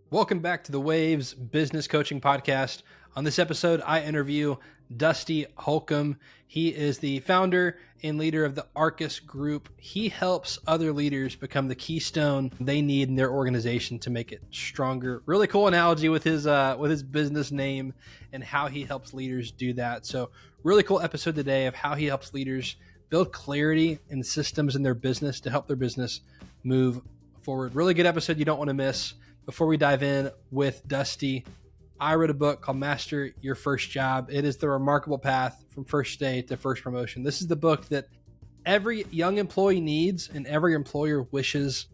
Welcome back to the Waves Business Coaching Podcast. On this episode, I interview Dusty Holcomb. He is the founder and leader of the Arcus Group. He helps other leaders become the keystone they need in their organization to make it stronger. Really cool analogy with his business name and how he helps leaders do that. So, really cool episode today of how he helps leaders build clarity in systems in their business to help their business move forward. Really good episode you don't want to miss. Before we dive in with Dusty, I wrote a book called Master Your First Job. It is the remarkable path from first day to first promotion. This is the book that every young employee needs and every employer wishes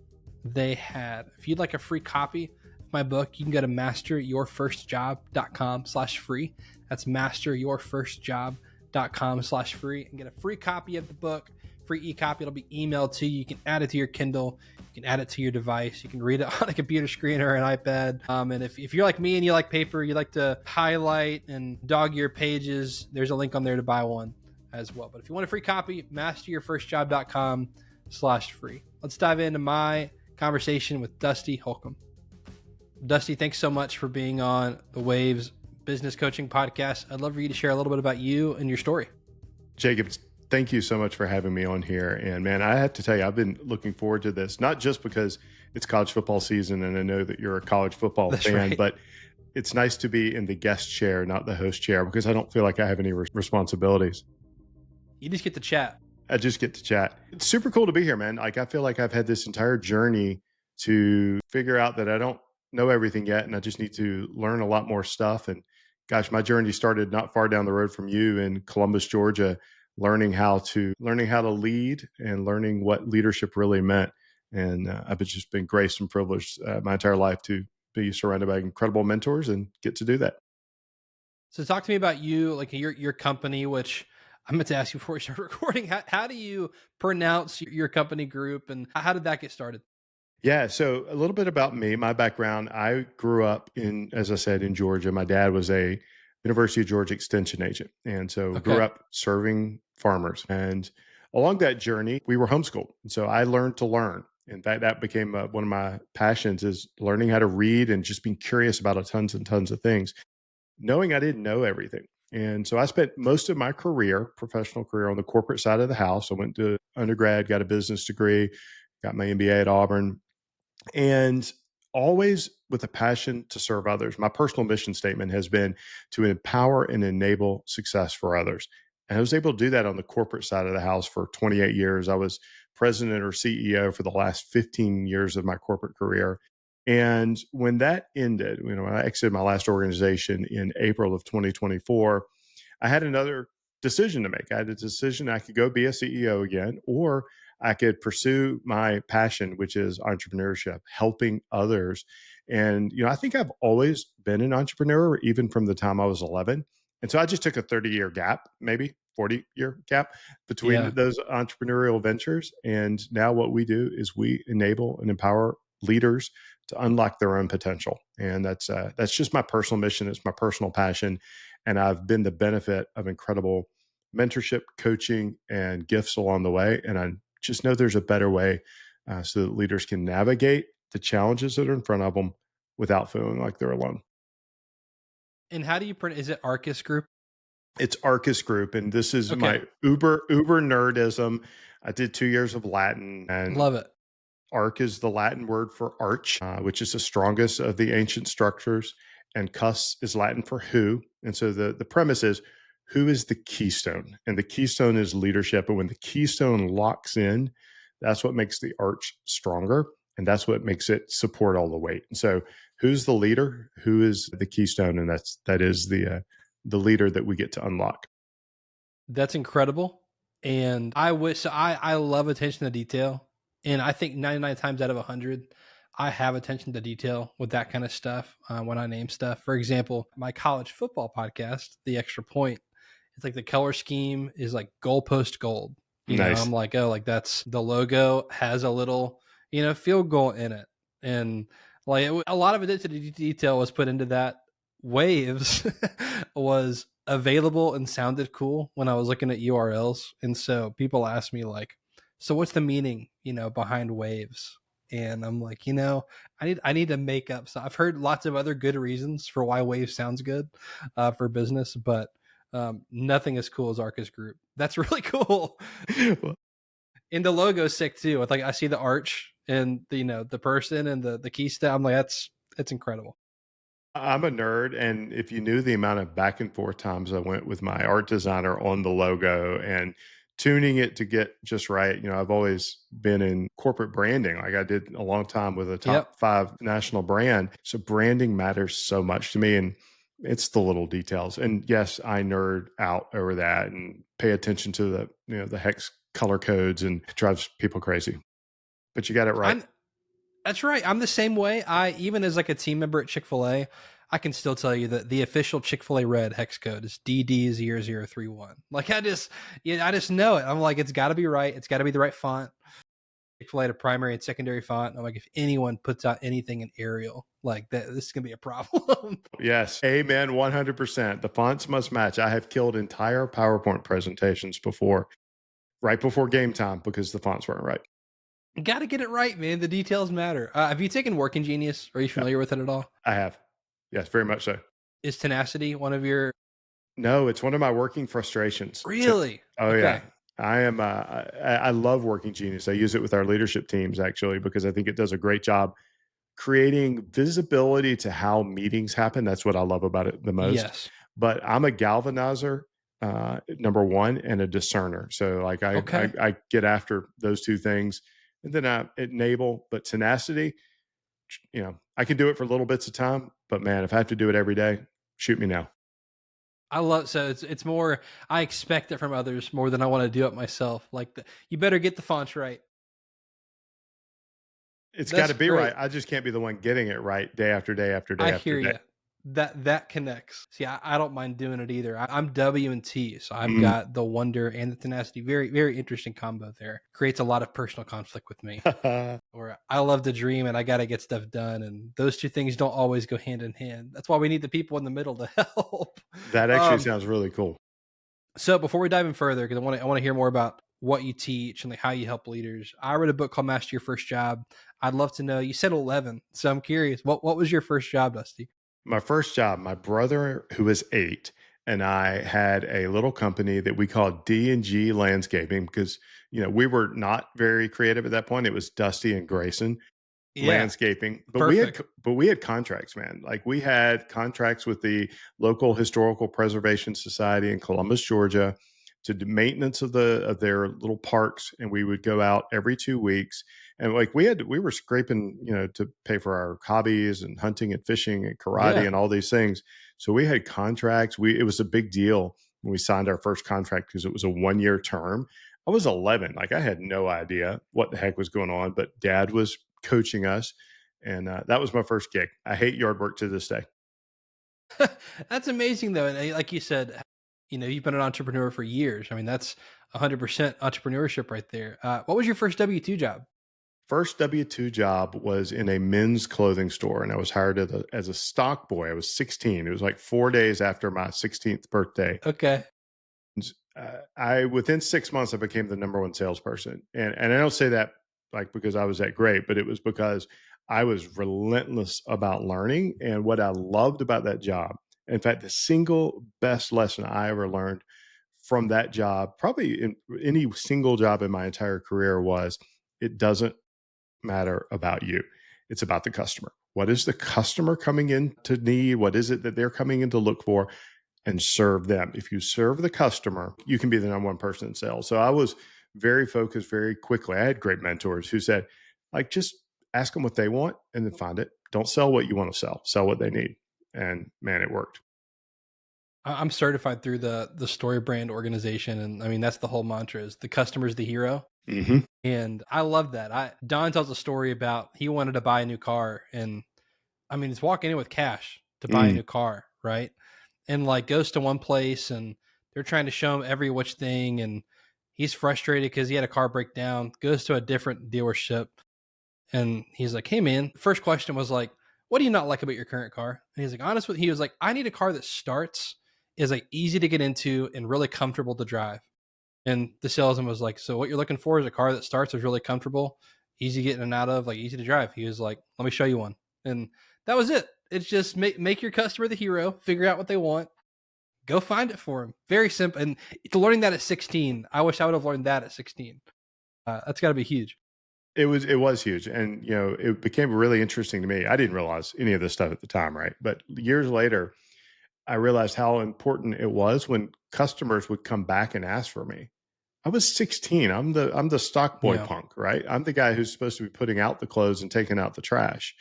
they had. If you'd like a free copy of my book, you can go to masteryourfirstjob.com/free. That's masteryourfirstjob.com/free and get a free copy of the book, free e-copy. It'll be emailed to you. You can add it to your Kindle. You can add it to your device. You can read it on a computer screen or an iPad. And if you're like me and you like paper, you like to highlight and dog your pages, there's a link on there to buy one as well. But if you want a free copy, masteryourfirstjob.com/free. Let's dive into my conversation with Dusty Holcomb. Dusty, thanks so much for being on the Waves Business Coaching Podcast. I'd love for you to share a little bit about you and your story. Jacob, thank you so much for having me on here. And man, I have to tell you, I've been looking forward to this, not just because it's college football season and I know that you're a college football fan, right. But it's nice to be in the guest chair, not the host chair, because I don't feel like I have any responsibilities. You just get to chat. I just get to chat. It's super cool to be here, man. Like, I feel like I've had this entire journey to figure out that I don't know everything yet, and I just need to learn a lot more stuff. And gosh, my journey started not far down the road from you in Columbus, Georgia, learning how to lead and learning what leadership really meant. And I've just been graced and privileged my entire life to be surrounded by incredible mentors and get to do that. So talk to me about you, like your company, which I meant to ask you before we start recording. How do you pronounce your company group, and how did that get started? Yeah. So a little bit about me, my background. I grew up as I said, in Georgia. My dad was a University of Georgia extension agent. And so grew Okay. up serving farmers. And along that journey, we were homeschooled. And so I learned to learn. In fact, that became one of my passions, is learning how to read and just being curious about tons and tons of things, knowing I didn't know everything. And so I spent most of my professional career, on the corporate side of the house. I went to undergrad, got a business degree, got my MBA at Auburn, and always with a passion to serve others. My personal mission statement has been to empower and enable success for others. And I was able to do that on the corporate side of the house for 28 years. I was president or CEO for the last 15 years of my corporate career. And when that ended, when I exited my last organization in April of 2024, I had another decision to make. I had a decision: I could go be a CEO again, or I could pursue my passion, which is entrepreneurship, helping others. And, I think I've always been an entrepreneur, even from the time I was 11. And so I just took a 30-year gap, maybe 40-year gap between those entrepreneurial ventures. And now what we do is we enable and empower leaders to unlock their own potential. And that's just my personal mission. It's my personal passion. And I've been the benefit of incredible mentorship, coaching, and gifts along the way. And I just know there's a better way so that leaders can navigate the challenges that are in front of them without feeling like they're alone. And how do you print? Is it Arcus Group? It's Arcus Group, and this is my uber nerdism. I did 2 years of Latin, and Love it. Arc is the Latin word for arch, which is the strongest of the ancient structures, and cus is Latin for who. And so the premise is, who is the keystone? And the keystone is leadership. And when the keystone locks in, that's what makes the arch stronger. And that's what makes it support all the weight. And so who's the leader? Who is the keystone? And that is the leader that we get to unlock. That's incredible. And I love attention to detail. And I think 99 times out of 100, I have attention to detail with that kind of stuff when I name stuff. For example, my college football podcast, The Extra Point, it's like the color scheme is like goalpost gold. Nice. I'm like, oh, like that's the logo has a little, field goal in it. And like a lot of attention to detail was put into that. Waves was available and sounded cool when I was looking at URLs. And so people ask me like, so what's the meaning, behind waves? And I'm like, I need to make up. So I've heard lots of other good reasons for why Wave sounds good for business, but nothing as cool as Arcus Group. That's really cool. Well, And the logo's sick too. With like I see the arch and the person and the key stem. I'm like, that's incredible. I'm a nerd, and if you knew the amount of back and forth times I went with my art designer on the logo and tuning it to get just right. I've always been in corporate branding. Like I did a long time with a Yep. top 5 national brand. So branding matters so much to me, and it's the little details. And yes, I nerd out over that and pay attention to the hex color codes, and it drives people crazy. But you got it right. I'm That's right. I'm the same way. I even as like a team member at Chick-fil-A, I can still tell you that the official Chick-fil-A red hex code is DD0031. Like I just know it. I'm like, it's got to be right. It's got to be the right font. Chick-fil-A to primary and secondary font. I'm like, if anyone puts out anything in Arial like that, this is gonna be a problem. Yes. Amen. 100%. The fonts must match. I have killed entire PowerPoint presentations before, right before game time, because the fonts weren't right. Got to get it right, man. The details matter. Have you taken Working Genius? Are you Yeah, familiar with it at all? I have. Yes, very much so. Is Tenacity one of your No, it's one of my working frustrations. really? Oh yeah. Okay. I am. I love Working Genius. I use it with our leadership teams actually because I think it does a great job creating visibility to how meetings happen. That's what I love about it the most. Yes. But I'm a galvanizer, number one, and a discerner. So like Okay. I get after those two things, and then I enable. But tenacity, I can do it for little bits of time. But man, if I have to do it every day, shoot me now. I love so it's more I expect it from others more than I want to do it myself. Like you better get the fonts right. It's got That's to be right. great. I just can't be the one getting it right day after day after day I after hear day. you. That connects. See, I don't mind doing it either. I'm W and T, so I've Mm. got the wonder and the tenacity. Very very interesting combo there. Creates a lot of personal conflict with me. Or I love to dream and I got to get stuff done, and those two things don't always go hand in hand. That's why we need the people in the middle to help. That actually Um, sounds really cool. So before we dive in further, because I want to hear more about what you teach and like how you help leaders. I read a book called Master Your First Job. I'd love to know. You said 11, so I'm curious. What was your first job, Dusty? My first job, my brother, who was 8, and I had a little company that we called D&G Landscaping because, we were not very creative at that point. It was Dusty and Grayson Yeah, landscaping, perfect. but we had contracts, man. Like we had contracts with the local historical preservation society in Columbus, Georgia, to do maintenance of their little parks, and we would go out every 2 weeks. And like we were scraping, to pay for our hobbies and hunting and fishing and karate Yeah. and all these things. So we had contracts. It was a big deal when we signed our first contract because it was a 1-year term. I was 11. Like I had no idea what the heck was going on, but dad was coaching us. And that was my first gig. I hate yard work to this day. That's amazing though. And like you said, you've been an entrepreneur for years. I mean, that's 100% entrepreneurship right there. What was your first W-2 job? First W-2 job was in a men's clothing store, and I was hired as a stock boy. I was 16. It was like 4 days after my 16th birthday. Okay. I within 6 months I became the number one salesperson, and I don't say that like because I was that great, but it was because I was relentless about learning. And what I loved about that job, in fact, the single best lesson I ever learned from that job, probably in any single job in my entire career, was it doesn't matter about you. It's about the customer. What is the customer coming in to need? What is it that they're coming in to look for? And serve them. If you serve the customer, you can be the number one person in sales. So I was very focused very quickly. I had great mentors who said, like, just ask them what they want and then find it. Don't sell what you want to sell what they need. And man, it worked. I'm certified through the Story Brand organization, and I mean that's the whole mantra is the customer's the hero. Hmm. And I love that. Don tells a story about he wanted to buy a new car, and I mean he's walking in with cash to buy a Mm. new car, right? And like goes to one place, and they're trying to show him every which thing, and he's frustrated because he had a car break down. Goes to a different dealership, and he's like, "Hey man," first question was like, "What do you not like about your current car?" And he's like, "Honest with," he was like, "I need a car that starts, is like easy to get into, and really comfortable to drive." And the salesman was like, "So what you're looking for is a car that starts is really comfortable, easy getting in and out of, like easy to drive. He was like, let me show you one. And that was it. It's just make your customer the hero, figure out what they want, go find it for them. Very simple. And learning that at 16, I wish I would have learned that at 16. That's got to be huge. It was huge. And, it became really interesting to me. I didn't realize any of this stuff at the time, right? But years later, I realized how important it was when customers would come back and ask for me. I was 16. I'm the stock boy Yeah. punk, right? I'm the guy who's supposed to be putting out the clothes and taking out the trash.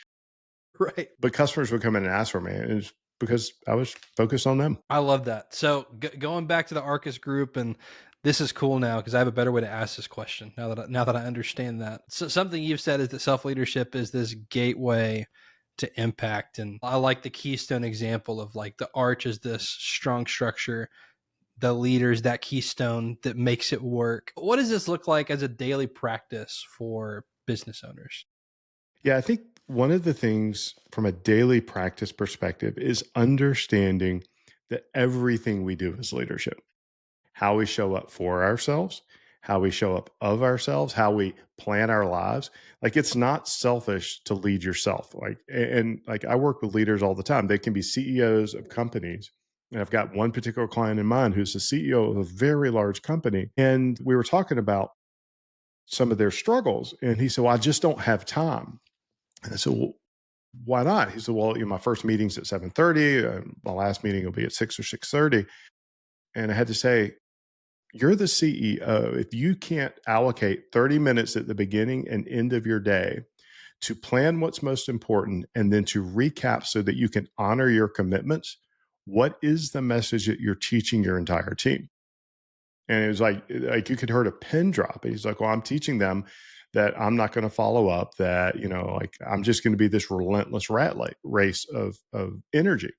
Right. But customers would come in and ask for me, and it's because I was focused on them. I love that. So going back to the Arcus Group, and this is cool now because I have a better way to ask this question now that I understand that. So something you've said is that self leadership is this gateway to impact, and I like the keystone example of like the arch is this strong structure, the leaders that keystone that makes it work. What does this look like as a daily practice for business owners? Yeah, I think one of the things from a daily practice perspective is understanding that everything we do is leadership. How we show up for ourselves, how we show up of ourselves, how we plan our lives. Like it's not selfish to lead yourself. Like I work with leaders all the time. They can be CEOs of companies. And I've got one particular client in mind who's the CEO of a very large company. And we were talking about some of their struggles. And he said, well, I just don't have time. And I said, well, why not? He said, well, my first meeting's at 7:30. My last meeting will be at 6 or 6:30. And I had to say, you're the CEO. If you can't allocate 30 minutes at the beginning and end of your day to plan what's most important and then to recap so that you can honor your commitments, what is the message that you're teaching your entire team? And it was like you could heard a pin drop. And he's like, well, I'm teaching them that I'm not going to follow up, that, like I'm just going to be this relentless race of energy.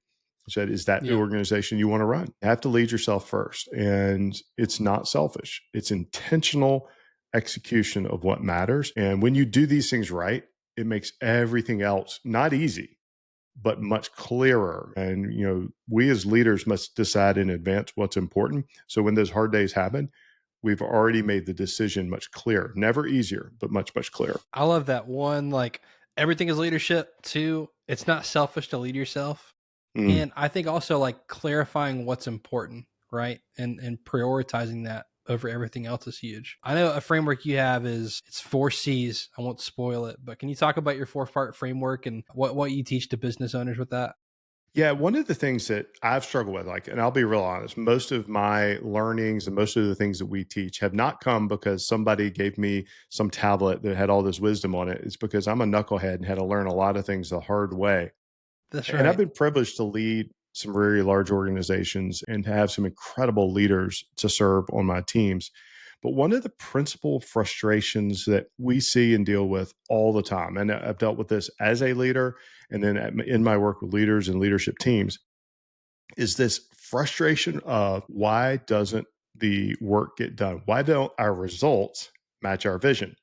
I said, is that the Yeah. organization you want to run? You have to lead yourself first. And it's not selfish. It's intentional execution of what matters. And when you do these things right, it makes everything else not easy, but much clearer. And, we as leaders must decide in advance what's important. So when those hard days happen, we've already made the decision much clearer. Never easier, but much, much clearer. I love that. One, like everything is leadership. Two, it's not selfish to lead yourself. Mm. And I think also like clarifying what's important, right? And prioritizing that over everything else is huge. I know a framework you have it's 4 C's. I won't spoil it, but can you talk about your 4-part framework and what you teach to business owners with that? Yeah, one of the things that I've struggled with, and I'll be real honest, most of my learnings and most of the things that we teach have not come because somebody gave me some tablet that had all this wisdom on it. It's because I'm a knucklehead and had to learn a lot of things the hard way. That's And I've right. been privileged to lead some very large organizations and to have some incredible leaders to serve on my teams. But one of the principal frustrations that we see and deal with all the time, and I've dealt with this as a leader and then in my work with leaders and leadership teams, is this frustration of why doesn't the work get done? Why don't our results match our vision?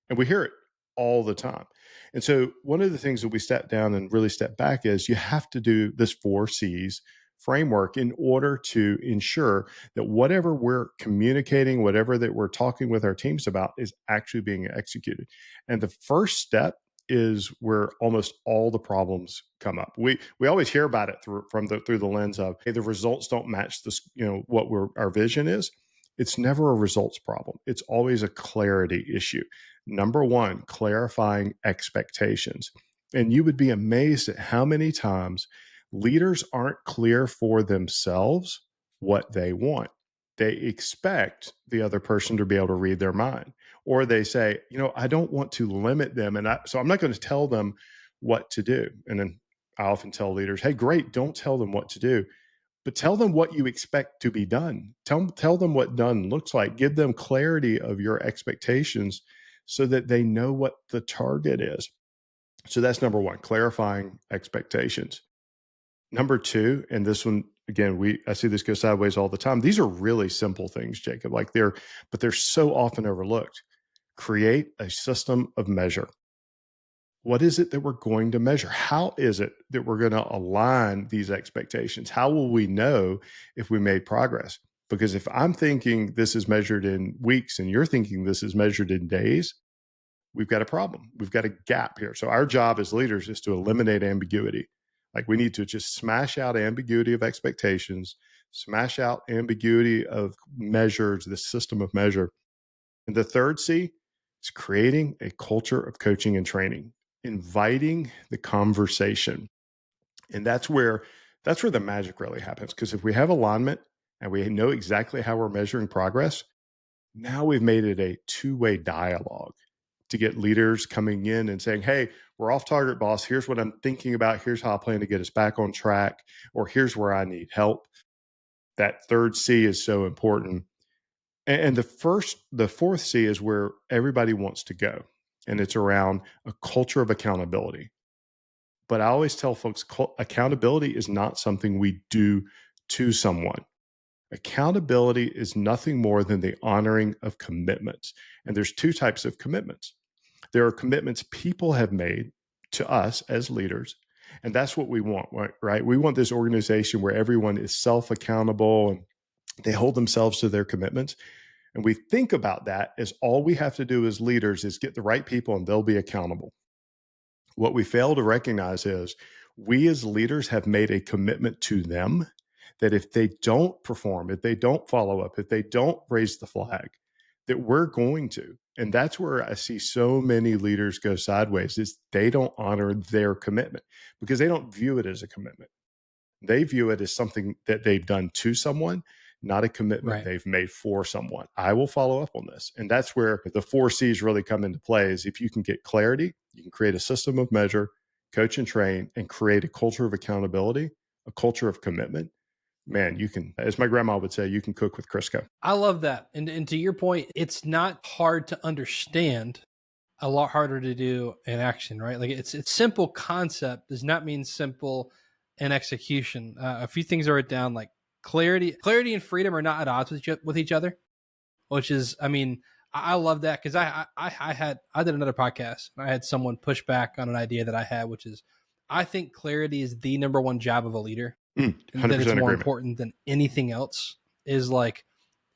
And we hear it all the time. And so, one of the things that we step down and really step back is you have to do this 4 C's framework in order to ensure that whatever we're communicating, whatever that we're talking with our teams about is actually being executed. And the first step is where almost all the problems come up. We always hear about it through the lens of, hey, the results don't match this, what our vision is. It's never a results problem. It's always a clarity issue. Number one, clarifying expectations. And you would be amazed at how many times leaders aren't clear for themselves what they want. They expect the other person to be able to read their mind, or they say, I don't want to limit them. So I'm not going to tell them what to do. And then I often tell leaders, hey, great, don't tell them what to do, but tell them what you expect to be done. Tell them what done looks like. Give them clarity of your expectations so that they know what the target is. So that's number one, clarifying expectations. Number two, and this one again, I see this go sideways all the time. These are really simple things, Jacob. But they're so often overlooked. Create a system of measure. What is it that we're going to measure? How is it that we're going to align these expectations? How will we know if we made progress? Because if I'm thinking this is measured in weeks and you're thinking this is measured in days, we've got a problem. We've got a gap here. So our job as leaders is to eliminate ambiguity. Like we need to just smash out ambiguity of expectations, smash out ambiguity of measures, the system of measure. And the third C is creating a culture of coaching and training, inviting the conversation. And that's where the magic really happens. Because if we have alignment and we know exactly how we're measuring progress, now we've made it a two-way dialogue to get leaders coming in and saying, hey, we're off target, boss. Here's what I'm thinking about. Here's how I plan to get us back on track, or here's where I need help. That third C is so important. And the fourth C is where everybody wants to go. And it's around a culture of accountability. But I always tell folks, accountability is not something we do to someone. Accountability is nothing more than the honoring of commitments. And there's two types of commitments. There are commitments people have made to us as leaders. And that's what we want, right? We want this organization where everyone is self-accountable and they hold themselves to their commitments. And we think about that as all we have to do as leaders is get the right people and they'll be accountable. What we fail to recognize is we as leaders have made a commitment to them that if they don't perform, if they don't follow up, if they don't raise the flag, that we're going to. And that's where I see so many leaders go sideways is they don't honor their commitment because they don't view it as a commitment. They view it as something that they've done to someone, not a commitment they've made for someone. I will follow up on this. And that's where the 4 C's really come into play is if you can get clarity, you can create a system of measure, coach and train, and create a culture of accountability, a culture of commitment. Man, you can, as my grandma would say, you can cook with Crisco. I love that. And to your point, it's not hard to understand, a lot harder to do in action, right? Like it's simple concept does not mean simple in execution. A few things are written down like clarity and freedom are not at odds with each other, which is, I mean, I love that because I did another podcast and I had someone push back on an idea that I had, which is I think clarity is the number one job of a leader. 100% And that it's more agreement. important than anything else is like,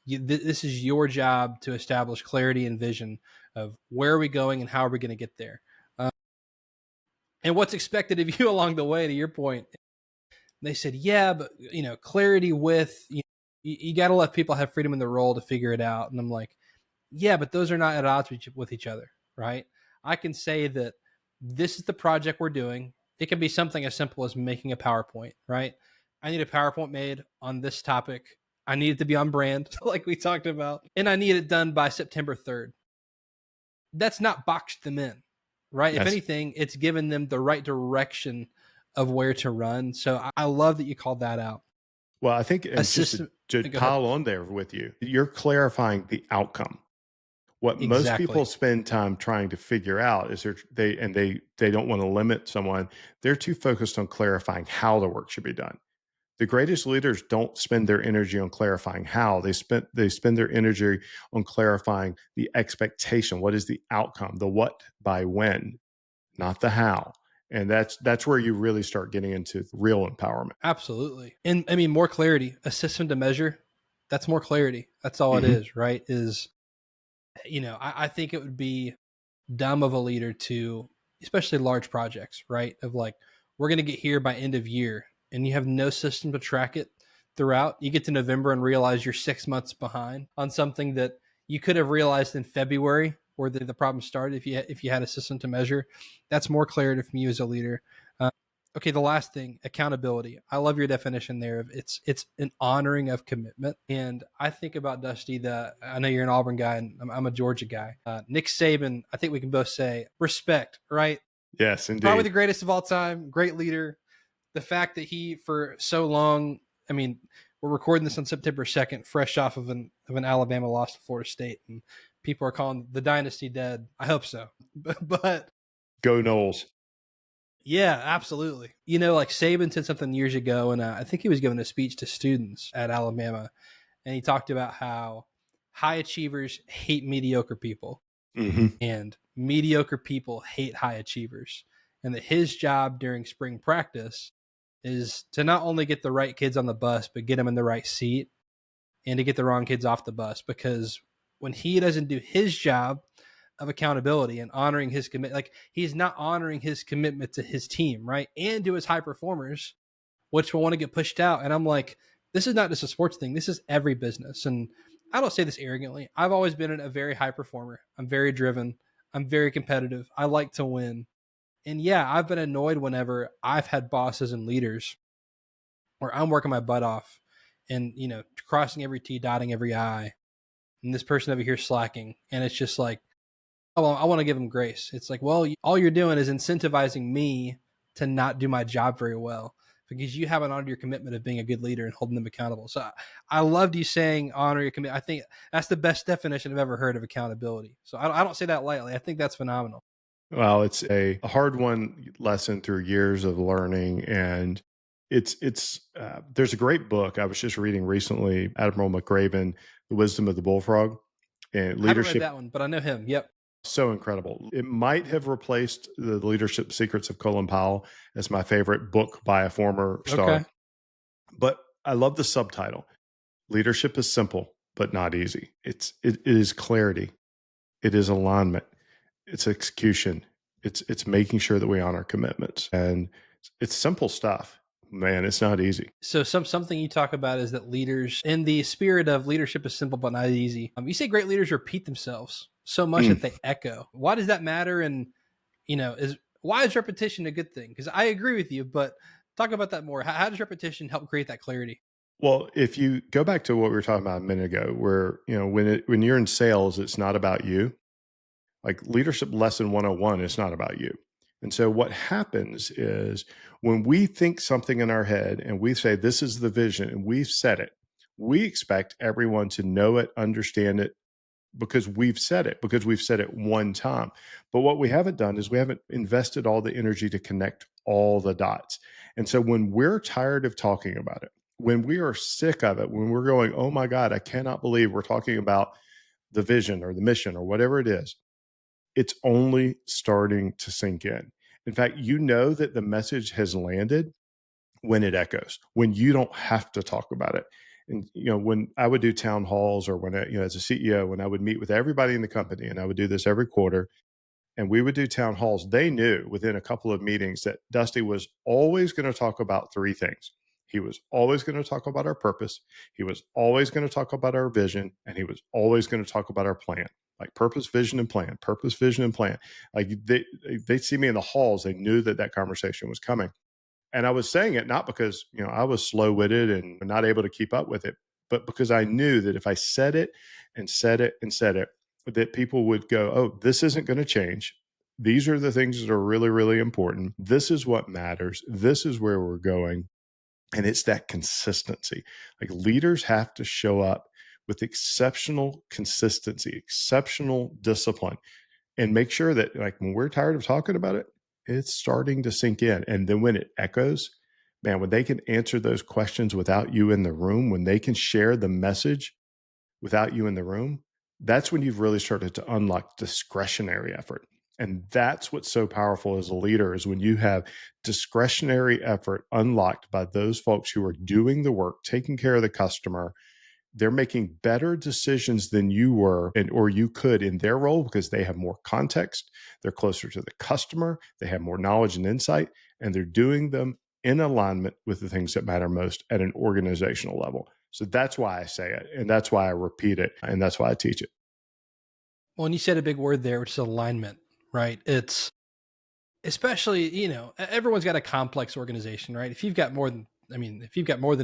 this is your job to establish clarity and vision of where are we going and how are we going to get there. And what's expected of you along the way, to your point. They said, yeah, but clarity with, you got to let people have freedom in the role to figure it out. And I'm like, yeah, but those are not at odds with each other, right? I can say that this is the project we're doing. It can be something as simple as making a PowerPoint, right? I need a PowerPoint made on this topic. I need it to be on brand, like we talked about, and I need it done by September 3rd. That's not boxed them in, right? Yes. If anything, it's given them the right direction of where to run. So I love that you called that out. Well, I think just to pile on there with you, you're clarifying the outcome. What most people spend time trying to figure out is they don't want to limit someone. They're too focused on clarifying how the work should be done. The greatest leaders don't spend their energy on clarifying how. They spend their energy on clarifying the expectation. What is the outcome? The what by when, not the how. And that's where you really start getting into real empowerment. Absolutely. And I mean, more clarity, a system to measure, that's more clarity. That's all it is, right? Is, I think it would be dumb of a leader to, especially large projects, right? Of like, we're going to get here by end of year and you have no system to track it throughout. You get to November and realize you're 6 months behind on something that you could have realized in February where the problem started if you had a system to measure. That's more clarity from you as a leader. Okay, the last thing, accountability. I love your definition there of it's an honoring of commitment. And I think about Dusty, I know you're an Auburn guy and I'm a Georgia guy. Nick Saban, I think we can both say respect, right? Yes, indeed. Probably the greatest of all time, great leader. The fact that he for so long, I mean, we're recording this on September 2nd, fresh off of an Alabama loss to Florida State. And people are calling the dynasty dead. I hope so. But go Noles. Yeah, absolutely. Like Saban said something years ago, and I think he was giving a speech to students at Alabama, and he talked about how high achievers hate mediocre people, and mediocre people hate high achievers, and that his job during spring practice is to not only get the right kids on the bus, but get them in the right seat, and to get the wrong kids off the bus, because when he doesn't do his job, of accountability and honoring his commit. Like he's not honoring his commitment to his team, right? And to his high performers, which will want to get pushed out. And I'm like, this is not just a sports thing. This is every business. And I don't say this arrogantly. I've always been a very high performer. I'm very driven. I'm very competitive. I like to win. And yeah, I've been annoyed whenever I've had bosses and leaders where I'm working my butt off and, crossing every T, dotting every I, and this person over here slacking. And it's just like, oh, well, I want to give them grace. It's like, well, all you're doing is incentivizing me to not do my job very well because you haven't honored your commitment of being a good leader and holding them accountable. So I loved you saying honor your commitment. I think that's the best definition I've ever heard of accountability. So I don't say that lightly. I think that's phenomenal. Well, it's a hard one lesson through years of learning, and there's a great book I was just reading recently, Admiral McRaven, The Wisdom of the Bullfrog, and I haven't read leadership. that one, but I know him. Yep. So incredible. It might have replaced The Leadership Secrets of Colin Powell as my favorite book by a former star. Okay. But I love the subtitle. Leadership is simple, but not easy. It is clarity. It is alignment. It's execution. It's making sure that we honor commitments. And it's simple stuff. Man, it's not easy. So something you talk about is that leaders, in the spirit of leadership is simple but not easy. You say great leaders repeat themselves so much that they echo. Why does that matter? And why is repetition a good thing? Because I agree with you, but talk about that more. How does repetition help create that clarity? Well, if you go back to what we were talking about a minute ago, where when you're in sales, it's not about you. Like leadership lesson 101, it's not about you. And so what happens is when we think something in our head and we say, this is the vision, and we've said it, we expect everyone to know it, understand it, because we've said it one time. But what we haven't done is we haven't invested all the energy to connect all the dots. And so when we're tired of talking about it, when we are sick of it, when we're going, oh my God, I cannot believe we're talking about the vision or the mission or whatever it is, it's only starting to sink in. In fact, you know that the message has landed when it echoes, when you don't have to talk about it. And when I would do town halls, or when as a CEO, when I would meet with everybody in the company, and I would do this every quarter, and we would do town halls, they knew within a couple of meetings that Dusty was always going to talk about three things. He was always going to talk about our purpose. He was always going to talk about our vision, and he was always going to talk about our plan. Like purpose, vision, and plan. Purpose, vision, and plan. Like they see me in the halls, they knew that conversation was coming. And I was saying it not because I was slow-witted and not able to keep up with it, but because I knew that if I said it and said it and said it, that people would go, oh, this isn't going to change. These are the things that are really, really important. This is what matters. This is where we're going. And it's that consistency. Like leaders have to show up with exceptional consistency, exceptional discipline, and make sure that like when we're tired of talking about it, it's starting to sink in. And then when it echoes, man, when they can answer those questions without you in the room, when they can share the message without you in the room, that's when you've really started to unlock discretionary effort. And that's what's so powerful as a leader, is when you have discretionary effort unlocked by those folks who are doing the work, taking care of the customer. They're making better decisions than you were or you could in their role, because they have more context. They're closer to the customer. They have more knowledge and insight, and they're doing them in alignment with the things that matter most at an organizational level. So that's why I say it, and that's why I repeat it, and that's why I teach it. Well, and you said a big word there, which is alignment, right? It's especially, everyone's got a complex organization, right? If you've got more than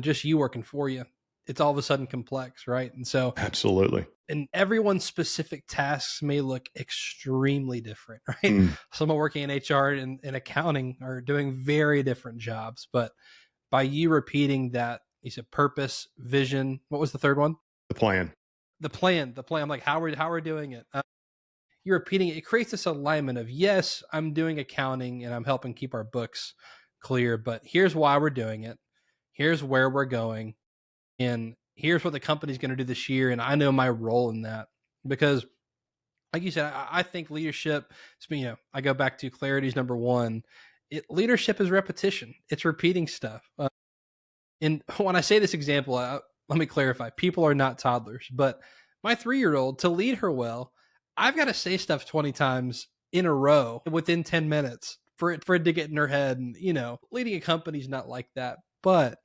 just you working for you, it's all of a sudden complex, right? And so, Absolutely. and everyone's specific tasks may look extremely different, right? Someone working in HR and accounting are doing very different jobs, but by you repeating that, you said purpose, vision. What was the third one? The plan. The plan. I'm like, how we're doing it. You're repeating it. It creates this alignment of, yes, I'm doing accounting and I'm helping keep our books clear, but here's why we're doing it. Here's where we're going. And here's what the company's going to do this year. And I know my role in that, because like you said, I think leadership, I go back to clarity is number one. Leadership is repetition. It's repeating stuff. And when I say this example, let me clarify, people are not toddlers, but my 3-year-old, to lead her well, I've got to say stuff 20 times in a row within 10 minutes for it to get in her head. And, leading a company's not like that. But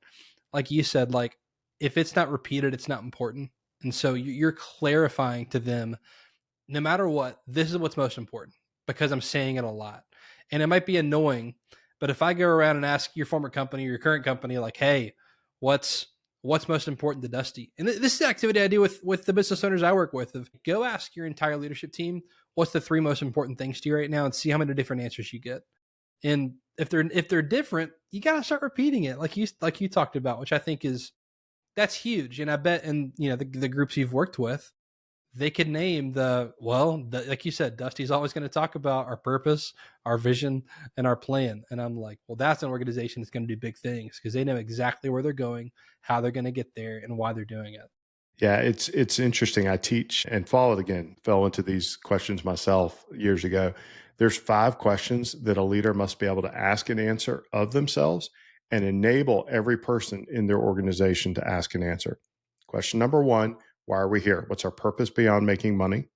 like you said, like if it's not repeated, it's not important. And so you're clarifying to them, no matter what, this is what's most important because I'm saying it a lot. And it might be annoying, but if I go around and ask your former company or your current company, like, hey, what's most important to Dusty? And this is the activity I do with the business owners I work with. Of go ask your entire leadership team, what's the 3 most important things to you right now, and see how many different answers you get. And if they're different, you got to start repeating it, like you talked about, which I think that's huge. And I bet in the groups you've worked with, they could name like you said, Dusty's always going to talk about our purpose, our vision, and our plan. And I'm like, well, that's an organization that's going to do big things because they know exactly where they're going, how they're going to get there, and why they're doing it. Yeah, it's interesting. I teach and fell into these questions myself years ago. There's 5 questions that a leader must be able to ask and answer of themselves and enable every person in their organization to ask and answer. Question number 1, why are we here? What's our purpose beyond making money?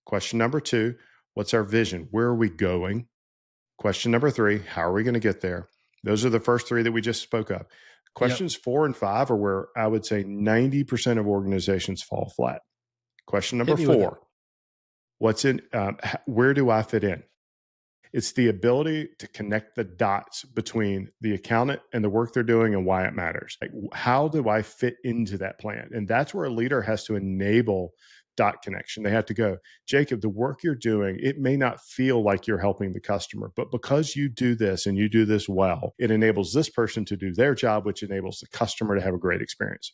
Question number 2, what's our vision? Where are we going? Question number 3, how are we going to get there? Those are the first 3 that we just spoke of. Questions 4 and 5 are where I would say 90% of organizations fall flat. Question number 4, where do I fit in? It's the ability to connect the dots between the accountant and the work they're doing and why it matters. Like, how do I fit into that plan? And that's where a leader has to enable dot connection. They have to go, Jacob, the work you're doing, it may not feel like you're helping the customer, but because you do this and you do this well, it enables this person to do their job, which enables the customer to have a great experience.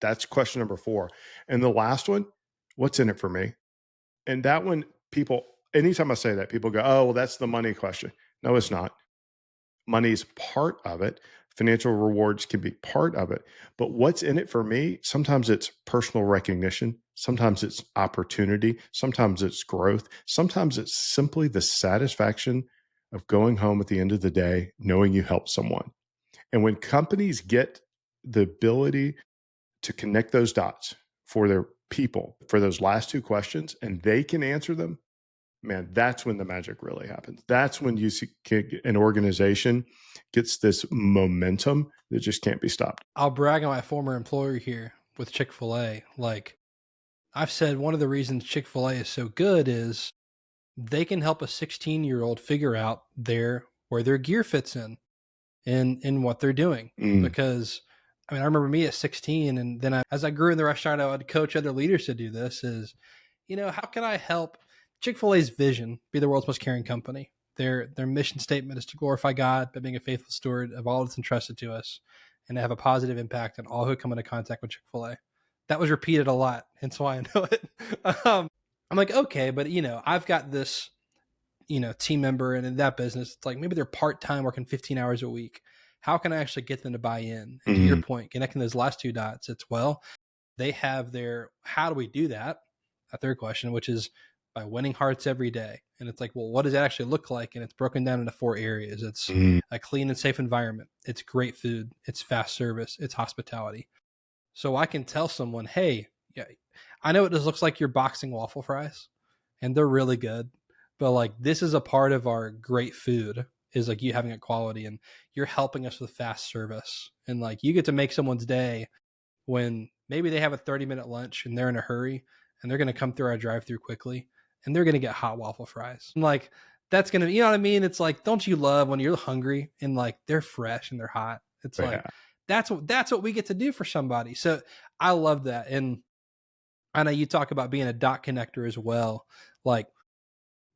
That's question number 4. And the last one, what's in it for me? And that one, anytime I say that, people go, oh, well, that's the money question. No, it's not. Money is part of it. Financial rewards can be part of it. But what's in it for me? Sometimes it's personal recognition. Sometimes it's opportunity. Sometimes it's growth. Sometimes it's simply the satisfaction of going home at the end of the day, knowing you helped someone. And when companies get the ability to connect those dots for their people, for those last 2 questions, and they can answer them, man, that's when the magic really happens. That's when you see an organization gets this momentum that just can't be stopped. I'll brag on my former employer here with Chick-fil-A. Like I've said, one of the reasons Chick-fil-A is so good is they can help a 16-year-old figure out where their gear fits in what they're doing. Because I remember me at 16, and then as I grew in the restaurant, I would coach other leaders to do this is, how can I help Chick-fil-A's vision be the world's most caring company? Their mission statement is to glorify God by being a faithful steward of all that's entrusted to us and to have a positive impact on all who come into contact with Chick-fil-A. That was repeated a lot, hence why I know it. I'm like, okay, but I've got this, team member, and in that business, it's like maybe they're part-time working 15 hours a week. How can I actually get them to buy in? And to your point, connecting those last 2 dots, it's they have how do we do that? A third question, which is by winning hearts every day. And it's like, well, what does that actually look like? And it's broken down into 4 areas. It's a clean and safe environment. It's great food. It's fast service. It's hospitality. So I can tell someone, hey, yeah, I know it just looks like you're boxing waffle fries and they're really good, but like this is a part of our great food is like you having a quality, and you're helping us with fast service. And like you get to make someone's day when maybe they have a 30-minute lunch and they're in a hurry and they're going to come through our drive-through quickly and they're going to get hot waffle fries. And like, that's going to, you know what I mean? It's like, don't you love when you're hungry and like they're fresh and they're hot? It's like, that's what we get to do for somebody. So I love that. And I know you talk about being a dot connector as well. Like,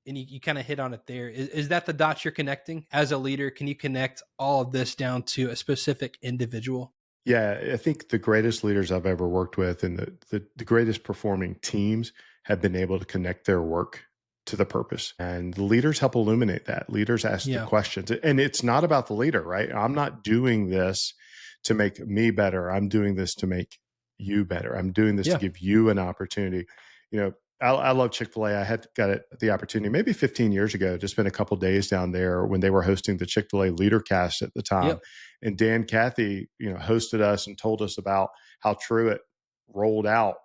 and you kind of hit on it there. Is that the dots you're connecting as a leader? Can you connect all of this down to a specific individual? Yeah, I think the greatest leaders I've ever worked with and the greatest performing teams have been able to connect their work to the purpose. And the leaders help illuminate that. Leaders ask the questions. And it's not about the leader, right? I'm not doing this to make me better. I'm doing this to make you better. I'm doing this to give you an opportunity. I love Chick-fil-A. I had got the opportunity maybe 15 years ago to spend a couple of days down there when they were hosting the Chick-fil-A Leader Cast at the time. And Dan Cathy, hosted us and told us about how Truett rolled out,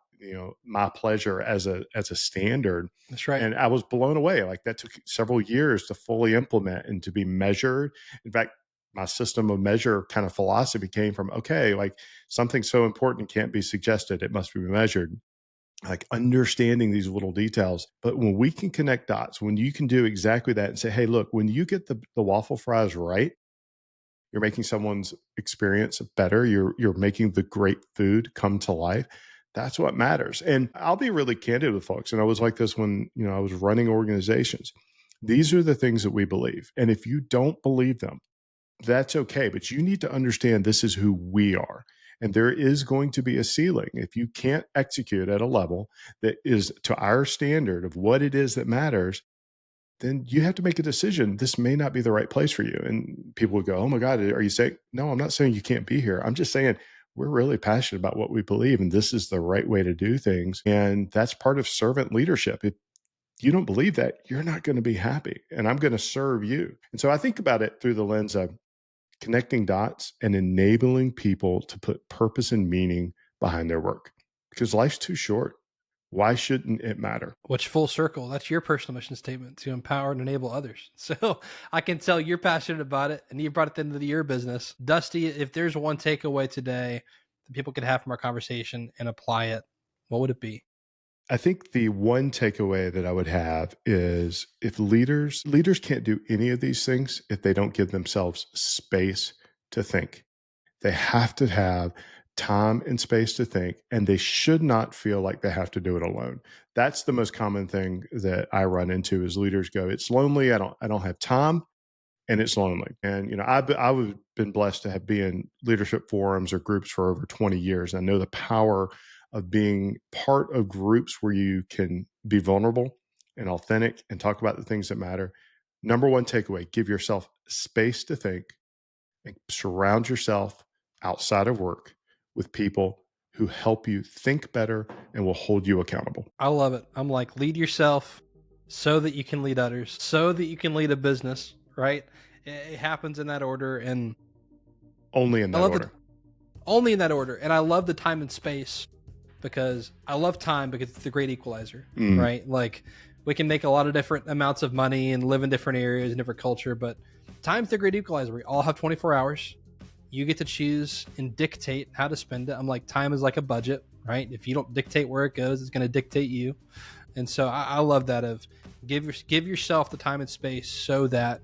my pleasure as a standard. That's right. And I was blown away. Like, that took several years to fully implement and to be measured. In fact, my system of measure kind of philosophy came from, okay, like, something so important can't be suggested, it must be measured. Like, understanding these little details. But when we can connect dots, when you can do exactly that and say, hey, look, when you get the waffle fries right, you're making someone's experience better. You're making the great food come to life. That's what matters. And I'll be really candid with folks. And I was like this when, I was running organizations. These are the things that we believe. And if you don't believe them, that's okay. But you need to understand this is who we are. And there is going to be a ceiling. If you can't execute at a level that is to our standard of what it is that matters, then you have to make a decision. This may not be the right place for you. And people would go, oh my God, are you saying? No, I'm not saying you can't be here. I'm just saying we're really passionate about what we believe, and this is the right way to do things. And that's part of servant leadership. If you don't believe that, you're not going to be happy, and I'm going to serve you. And so I think about it through the lens of connecting dots and enabling people to put purpose and meaning behind their work, because life's too short. Why shouldn't it matter? Which, full circle, that's your personal mission statement, to empower and enable others. So I can tell you're passionate about it, and you brought it into your business. Dusty, if there's one takeaway today that people could have from our conversation and apply it, what would it be? I think the one takeaway that I would have is, if leaders can't do any of these things if they don't give themselves space to think. They have to have time and space to think, and they should not feel like they have to do it alone. That's the most common thing that I run into is leaders go, it's lonely. I don't have time, and it's lonely. And, I've been blessed to have been in leadership forums or groups for over 20 years. I know the power of being part of groups where you can be vulnerable and authentic and talk about the things that matter. Number one takeaway, give yourself space to think, and surround yourself outside of work with people who help you think better and will hold you accountable. I love it. I'm like, lead yourself so that you can lead others, so that you can lead a business, right? It happens in that order. And only in that order. Only in that order. And I love the time and space, because I love time because it's the great equalizer, right? Like, we can make a lot of different amounts of money and live in different areas and different culture, but time's the great equalizer. We all have 24 hours. You get to choose and dictate how to spend it. I'm like, time is like a budget, right? If you don't dictate where it goes, it's going to dictate you. And so I love that of give yourself the time and space so that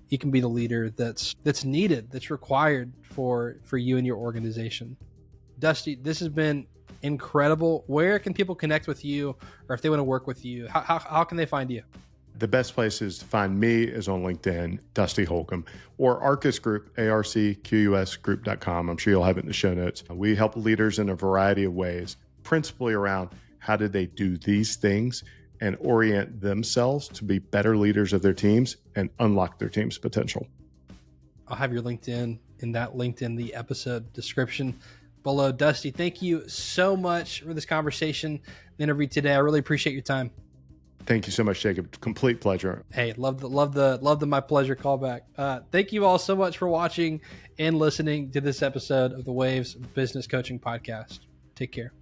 you can be the leader that's needed, that's required for you and your organization. Dusty, this has been incredible. Where can people connect with you, or if they want to work with you, how can they find you? The best place is to find me is on LinkedIn, Dusty Holcomb, or Arcus Group, arcqusgroup.com. I'm sure you'll have it in the show notes. We help leaders in a variety of ways, principally around how did they do these things and orient themselves to be better leaders of their teams and unlock their team's potential. I'll have your LinkedIn in that linked in the episode description below. Dusty, thank you so much for this conversation, the interview today. I really appreciate your time. Thank you so much, Jacob. Complete pleasure. Hey, love the my pleasure callback. Thank you all so much for watching and listening to this episode of the Waves Business Coaching Podcast. Take care.